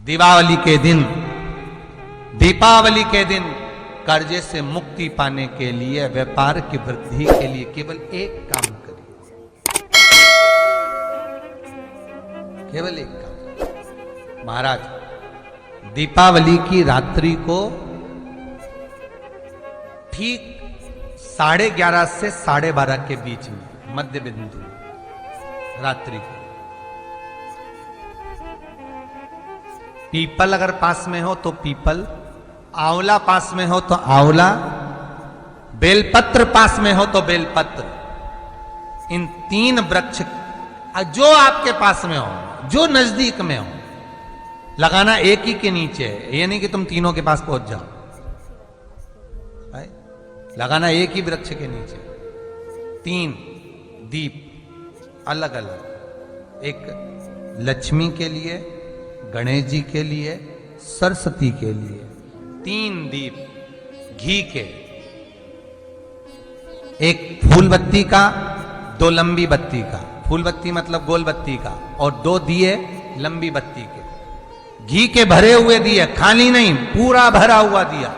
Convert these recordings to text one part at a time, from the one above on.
दीपावली के दिन, दीपावली के दिन कर्जे से मुक्ति पाने के लिए, व्यापार की वृद्धि के लिए केवल एक काम करिए, केवल एक काम। महाराज, दीपावली की रात्रि को ठीक 11:30 से 12:30 के बीच में, मध्य बिंदु रात्रि को, पीपल अगर पास में हो तो पीपल, आंवला पास में हो तो आंवला, बेलपत्र पास में हो तो बेलपत्र, इन 3 वृक्ष जो आपके पास में हो, जो नजदीक में हो, लगाना एक ही के नीचे है। ये नहीं कि तुम तीनों के पास पहुंच जाओ, लगाना एक ही वृक्ष के नीचे। 3 दीप अलग अलग, एक लक्ष्मी के लिए, गणेश जी के लिए, सरस्वती के लिए। 3 दीप घी के, एक फूल बत्ती का, 2 लंबी बत्ती का, फूल बत्ती मतलब गोल बत्ती का, और 2 दिए लंबी बत्ती के, घी के भरे हुए दिए, खाली नहीं, पूरा भरा हुआ दिया।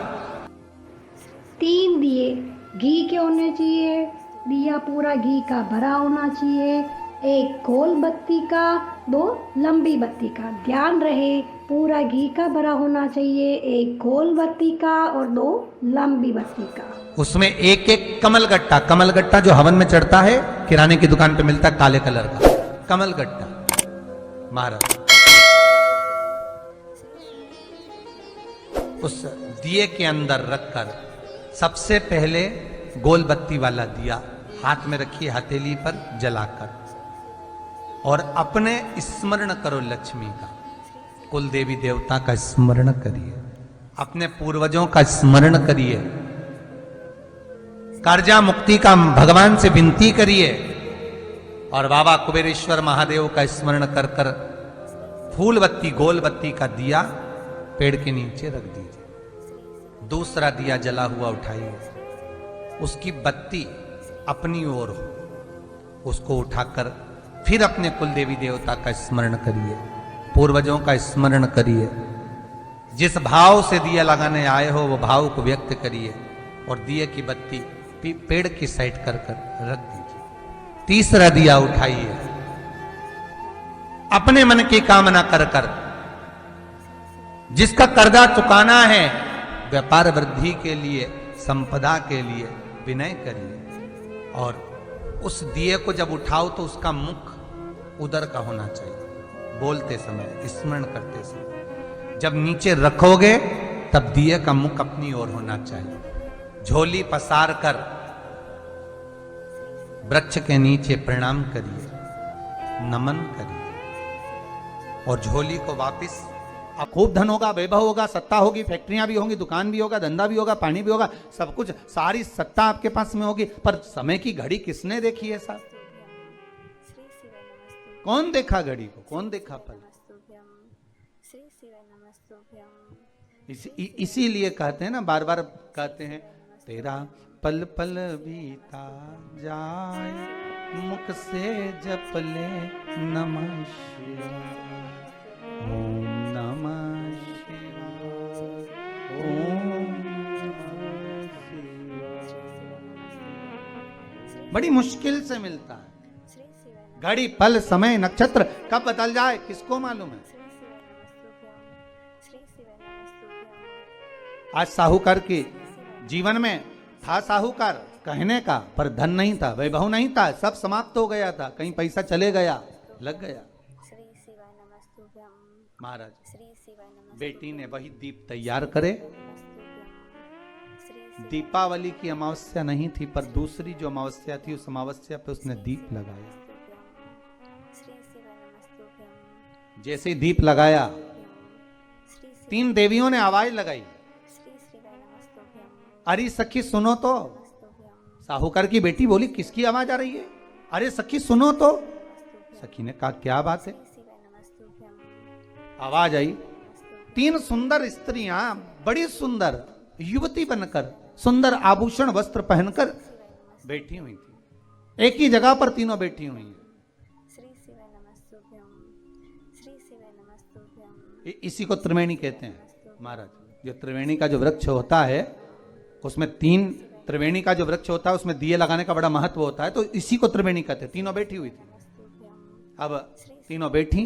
3 दिए घी के होने चाहिए, दिया पूरा घी का भरा होना चाहिए, एक गोल बत्ती का, 2 लंबी बत्ती का। ध्यान रहे पूरा घी का भरा होना चाहिए, एक गोल बत्ती का और 2 लंबी बत्ती का। उसमें एक एक कमलगट्टा, कमलगट्टा जो हवन में चढ़ता है, किराने की दुकान पे मिलता है काले कलर का कमलगट्टा, महाराज उस दिए के अंदर रखकर सबसे पहले गोल बत्ती वाला दिया हाथ में रखिए, हथेली पर जलाकर, और अपने स्मरण करो लक्ष्मी का, कुल देवी देवता का स्मरण करिए, अपने पूर्वजों का स्मरण करिए, कर्जा मुक्ति का भगवान से विनती करिए, और बाबा कुबेरेश्वर महादेव का स्मरण कर कर फूल बत्ती, गोल बत्ती का दिया पेड़ के नीचे रख दीजिए। दूसरा दिया जला हुआ उठाइए, उसकी बत्ती अपनी ओर हो, उसको उठाकर फिर अपने कुल देवी देवता का स्मरण करिए, पूर्वजों का स्मरण करिए, जिस भाव से दिया लगाने आए हो वो भाव को व्यक्त करिए, और दिए की बत्ती पेड़ की साइड कर कर रख दीजिए। तीसरा दिया उठाइए, अपने मन की कामना कर कर, जिसका कर्जा चुकाना है, व्यापार वृद्धि के लिए, संपदा के लिए विनय करिए, और उस दिए को जब उठाओ तो उसका मुख उधर का होना चाहिए, बोलते समय, स्मरण करते समय। जब नीचे रखोगे तब दिए का मुख अपनी ओर होना चाहिए। झोली पसार कर वृक्ष के नीचे प्रणाम करिए, नमन करिए, और झोली को वापस, खूब धन होगा, वैभव होगा, सत्ता होगी, फैक्ट्रियां भी होंगी, दुकान भी होगा, धंधा भी होगा, पानी भी होगा, सब कुछ, सारी सत्ता आपके पास में होगी, पर समय की घड़ी किसने देखी है साहब? कौन देखा घड़ी को, कौन देखा पल? इसीलिए कहते हैं ना, बार बार कहते हैं, तेरा पल पल बीता जाए, मुख से जप ले नमः शिवाय, ओम नमः शिवाय, ओम नमः शिवाय। बड़ी मुश्किल से मिलता है घड़ी, पल, समय, नक्षत्र कब बदल जाए किसको मालूम है? आज साहूकार के जीवन में था, साहूकार कहने का, पर धन नहीं था, वैभव नहीं था, सब समाप्त हो गया था, कहीं पैसा चले गया, लग गया। महाराज, बेटी ने वही दीप तैयार करे, दीपावली की अमावस्या नहीं थी, पर दूसरी जो अमावस्या थी, उस अमावस्या पे उसने दीप लगाया। जैसे ही दीप लगाया, 3 देवियों ने आवाज लगाई, अरे सखी सुनो तो। साहूकार की बेटी बोली, किसकी आवाज आ रही है? अरे सखी सुनो तो। सखी ने कहा, क्या बात है? आवाज आई, 3 सुंदर स्त्रियां, बड़ी सुंदर युवती बनकर, सुंदर आभूषण वस्त्र पहनकर बैठी हुई थी, एक ही जगह पर तीनों बैठी हुई हैं। इसी को त्रिवेणी कहते हैं महाराज। जो त्रिवेणी का जो वृक्ष होता है उसमें तीन, त्रिवेणी का जो वृक्ष होता है उसमें दिए लगाने का बड़ा महत्व होता है, तो इसी को त्रिवेणी कहते हैं। तीनों बैठी हुई थी, अब तीनों बैठी,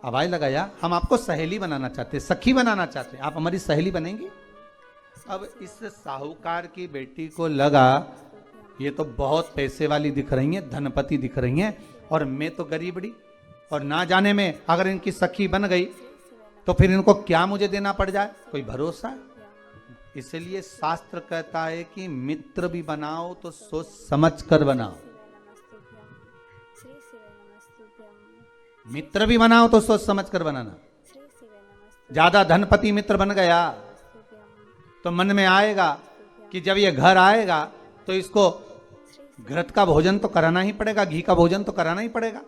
आवाज लगाया, हम आपको सहेली बनाना चाहते, सखी बनाना चाहते, आप हमारी सहेली बनेंगी। अब इस साहूकार की बेटी को लगा ये तो बहुत पैसे वाली दिख रही हैं, धनपति दिख रही हैं, और मैं तो गरीबड़ी, और ना जाने में अगर इनकी सखी बन गई तो फिर इनको क्या मुझे देना पड़ जाए, कोई भरोसा है। इसलिए शास्त्र कहता है कि मित्र भी बनाओ तो सोच समझ कर बनाओ, मित्र भी बनाओ तो सोच समझ कर बनाना। ज्यादा धनपति मित्र बन गया तो मन में आएगा कि जब ये घर आएगा तो इसको घृत का भोजन तो कराना ही पड़ेगा, घी का भोजन तो कराना ही पड़ेगा।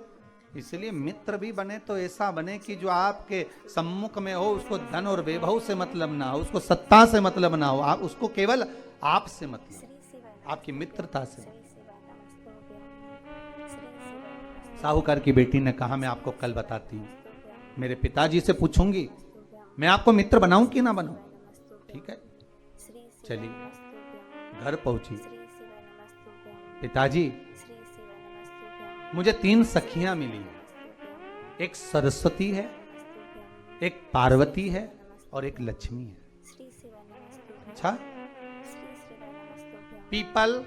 इसलिए मित्र भी बने तो ऐसा बने कि जो आपके सम्मुख में हो उसको धन और वैभव से मतलब ना हो, उसको सत्ता से मतलब ना हो, आप उसको केवल आप से मतलब, आपकी मित्रता से। साहूकार की बेटी ने कहा मैं आपको कल बताती हूँ, मेरे पिताजी से पूछूंगी मैं आपको मित्र बनाऊं कि ना बनाऊं। ठीक है, चलिए घर पहुंची। पिताजी मुझे 3 सखियां मिली हैं, एक सरस्वती है, एक पार्वती है और एक लक्ष्मी है। अच्छा, पीपल,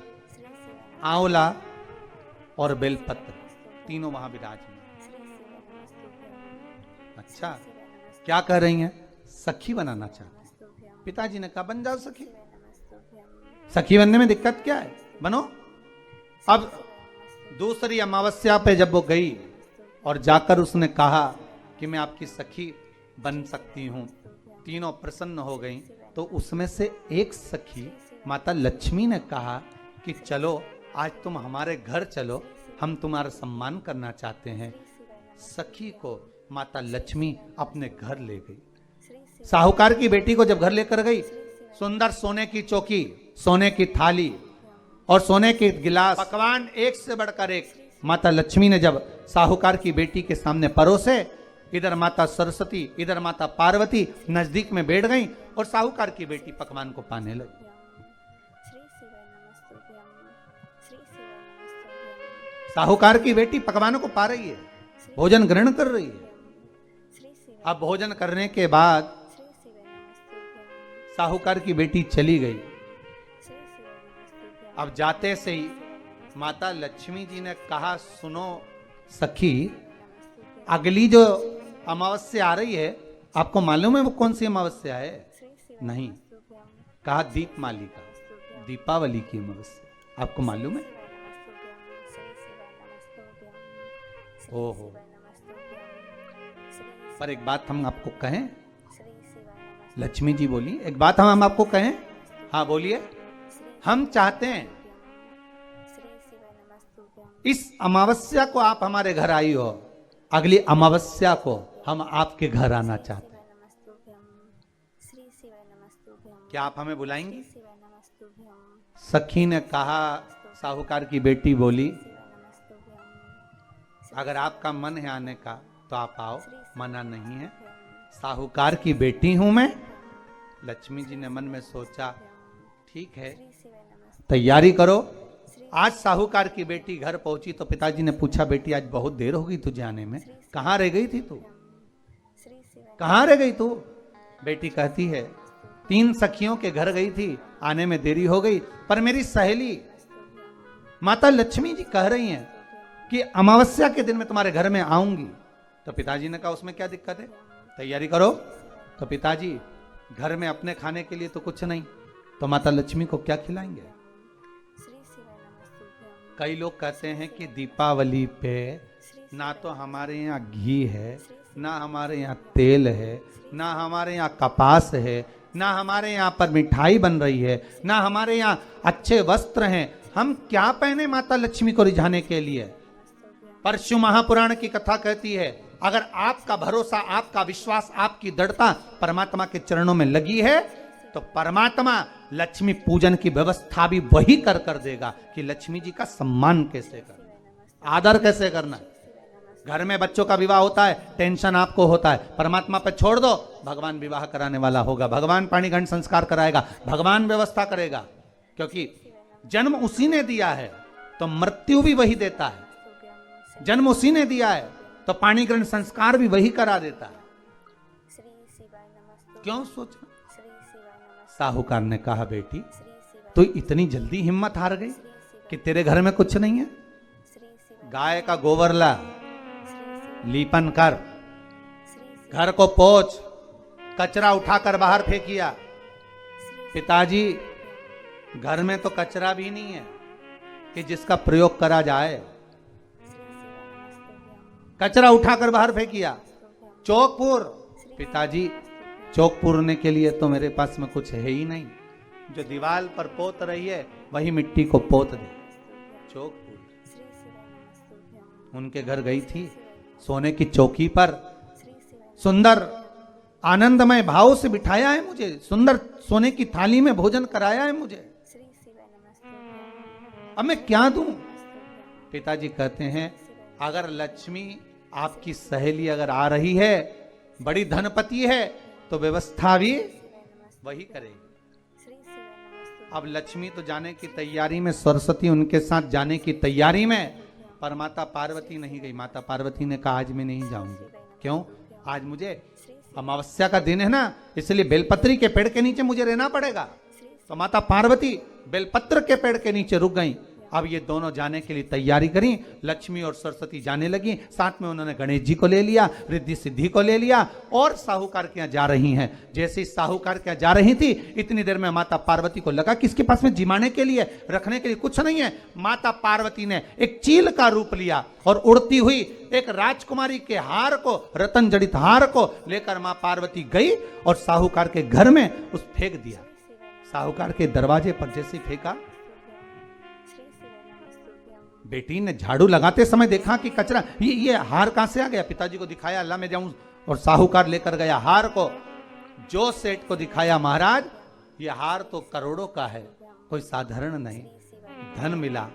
आंवला और बेलपत्र तीनों वहां विराजमान। अच्छा, क्या कह रही हैं, सखी बनाना चाहते हैं। पिताजी ने कहा बन जाओ सखी, सखी बनने में दिक्कत क्या है, बनो। अब दूसरी अमावस्या पे जब वो गई और जाकर उसने कहा कि मैं आपकी सखी बन सकती हूं, तीनों प्रसन्न हो गई। तो उसमें से एक सखी माता लक्ष्मी ने कहा कि चलो आज तुम हमारे घर चलो, हम तुम्हारा सम्मान करना चाहते हैं। सखी को माता लक्ष्मी अपने घर ले गई। साहूकार की बेटी को जब घर लेकर गई, सुंदर सोने की चौकी, सोने की थाली और सोने के गिलास, पकवान एक से बढ़कर एक माता लक्ष्मी ने जब साहूकार की बेटी के सामने परोसे, इधर माता सरस्वती इधर माता पार्वती नजदीक में बैठ गईं और साहूकार की बेटी पकवान को पाने लगी। साहूकार की बेटी पकवानों को पा रही है, भोजन ग्रहण कर रही है। अब भोजन करने के बाद साहूकार की बेटी चली गई। अब जाते से ही माता लक्ष्मी जी ने कहा सुनो सखी, अगली जो अमावस्या आ रही है आपको मालूम है वो कौन सी अमावस्या है? नहीं। कहा दीपमालिका, दीपावली की अमावस्या, आपको मालूम है? ओहो, पर एक बात हम आपको कहें, लक्ष्मी जी बोली एक बात हम आपको कहें। हाँ बोलिए। हम चाहते हैं इस अमावस्या को आप हमारे घर आई हो, अगली अमावस्या को हम आपके घर आना चाहते हैं, क्या आप हमें बुलाएंगी? सखी ने कहा, साहूकार की बेटी बोली अगर आपका मन है आने का तो आप आओ, मना नहीं है। साहूकार की बेटी हूं मैं। लक्ष्मी जी ने मन में सोचा ठीक है तैयारी करो। आज साहूकार की बेटी घर पहुंची तो पिताजी ने पूछा बेटी आज बहुत देर हो गई तुझे आने में, कहां रह गई थी तू, कहां रह गई तू? बेटी कहती है 3 सखियों के घर गई थी, आने में देरी हो गई, पर मेरी सहेली माता लक्ष्मी जी कह रही हैं कि अमावस्या के दिन मैं तुम्हारे घर में आऊंगी। तो पिताजी ने कहा उसमें क्या दिक्कत है, तैयारी करो। तो पिताजी घर में अपने खाने के लिए तो कुछ नहीं, तो माता लक्ष्मी को क्या खिलाएंगे? कई लोग कहते हैं कि दीपावली पे ना तो हमारे यहाँ घी है, ना हमारे यहाँ तेल है, ना हमारे यहाँ कपास है, ना हमारे यहाँ पर मिठाई बन रही है, ना हमारे यहाँ अच्छे वस्त्र हैं, हम क्या पहने माता लक्ष्मी को रिझाने के लिए? परशु महापुराण की कथा कहती है अगर आपका भरोसा, आपका विश्वास, आपकी दृढ़ता परमात्मा के चरणों में लगी है तो परमात्मा लक्ष्मी पूजन की व्यवस्था भी वही कर देगा कि लक्ष्मी जी का सम्मान कैसे करना, आदर कैसे करना। घर में बच्चों का विवाह होता है, टेंशन आपको होता है, परमात्मा पे छोड़ दो, भगवान विवाह कराने वाला होगा, भगवान पाणिग्रहण संस्कार कराएगा, भगवान व्यवस्था करेगा, क्योंकि जन्म उसी ने दिया है तो मृत्यु भी वही देता है। जन्म उसी ने दिया है तो पाणिग्रहण संस्कार भी वही करा देता है। क्यों सोचा? साहूकार ने कहा, बेटी तू इतनी जल्दी हिम्मत हार गई कि तेरे घर में कुछ नहीं है? गाय का गोबर ला, लीपन कर, घर को पोंछ, कचरा उठाकर बाहर फेंकिया। पिताजी घर में तो कचरा भी नहीं है कि जिसका प्रयोग करा जाए। कचरा उठाकर बाहर फेंकिया। चौकपुर, पिताजी चौक पूरने के लिए तो मेरे पास में कुछ है ही नहीं, जो दीवार पर पोत रही है वही मिट्टी को पोत दे। चौक उनके घर गई थी, सोने की चौकी पर सुंदर आनंदमय भाव से बिठाया है मुझे, सुंदर सोने की थाली में भोजन कराया है मुझे, अब मैं क्या दूं? पिताजी कहते हैं, अगर लक्ष्मी आपकी सहेली अगर आ रही है, बड़ी धनपति है, तो व्यवस्था भी वही करेगी। अब लक्ष्मी तो जाने की तैयारी में, सरस्वती उनके साथ जाने की तैयारी में, पर माता पार्वती नहीं गई। माता पार्वती ने कहा, आज मैं नहीं जाऊंगी। क्यों? आज मुझे अमावस्या का दिन है ना, इसलिए बेलपत्री के पेड़ के नीचे मुझे रहना पड़ेगा। तो माता पार्वती बेलपत्र के पेड़ के नीचे रुक गई। अब ये दोनों जाने के लिए तैयारी करी। लक्ष्मी और सरस्वती जाने लगी, साथ में उन्होंने गणेश जी को ले लिया, रिद्धि सिद्धि को ले लिया और साहूकार के यहाँ जा रही हैं। जैसे ही साहूकार के यहाँ जा रही थी, इतनी देर में माता पार्वती को लगा कि इसके पास में जिमाने के लिए, रखने के लिए कुछ नहीं है। माता पार्वती ने एक चील का रूप लिया और उड़ती हुई एक राजकुमारी के हार को, रतन जड़ित हार को लेकर मां पार्वती गई और साहूकार के घर में उस फेंक दिया। साहूकार के दरवाजे पर जैसे फेंका, बेटी ने झाड़ू लगाते समय देखा कि कचरा, ये हार कहां से आ गया? पिताजी को दिखाया, अल्लाह मैं जाऊं, और साहूकार लेकर गया हार को। जो सेठ को दिखाया, महाराज ये हार तो करोड़ों का है, कोई साधारण नहीं। धन मिला,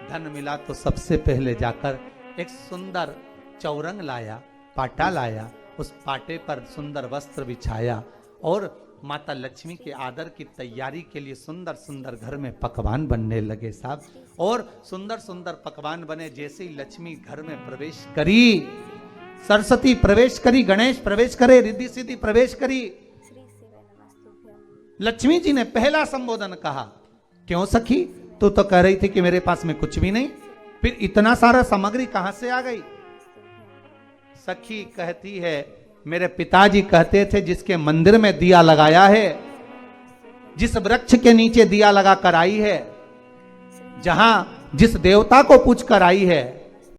धन मिला तो सबसे पहले जाकर एक सुंदर चौरंग लाया, पाटा लाया, उस पाटे पर सुंदर वस्त्र बिछाया और माता लक्ष्मी के आदर की तैयारी के लिए सुंदर सुंदर घर में पकवान बनने लगे साहब। और सुंदर सुंदर पकवान बने। जैसे ही लक्ष्मी घर में प्रवेश करी, सरस्वती प्रवेश करी, गणेश प्रवेश करे, रिद्धि सिद्धि प्रवेश करी, लक्ष्मी जी ने पहला संबोधन कहा, क्यों सखी, तू तो कह रही थी कि मेरे पास में कुछ भी नहीं, फिर इतना सारा सामग्री कहां से आ गई? सखी कहती है, मेरे पिताजी कहते थे, जिसके मंदिर में दिया लगाया है, जिस वृक्ष के नीचे दिया लगा कर आई है, जहां जिस देवता को पूछ कर आई है,